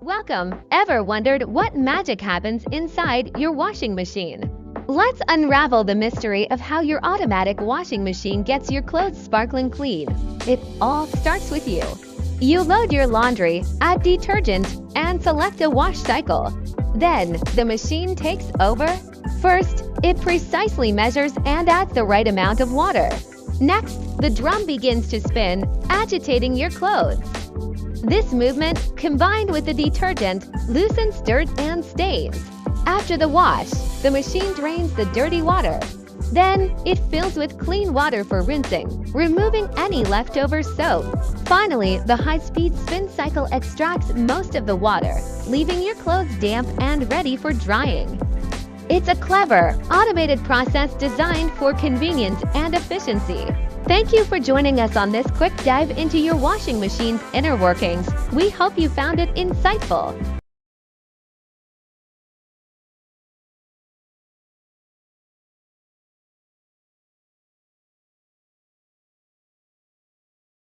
Welcome! Ever wondered what magic happens inside your washing machine? Let's unravel the mystery of how your automatic washing machine gets your clothes sparkling clean. It all starts with you. You load your laundry, add detergent, and select a wash cycle. Then, the machine takes over. First, it precisely measures and adds the right amount of water. Next, the drum begins to spin, agitating your clothes. This movement, combined with the detergent, loosens dirt and stains. After the wash, the machine drains the dirty water. Then, it fills with clean water for rinsing, removing any leftover soap. Finally, the high-speed spin cycle extracts most of the water, leaving your clothes damp and ready for drying. It's a clever, automated process designed for convenience and efficiency. Thank you for joining us on this quick dive into your washing machine's inner workings. We hope you found it insightful.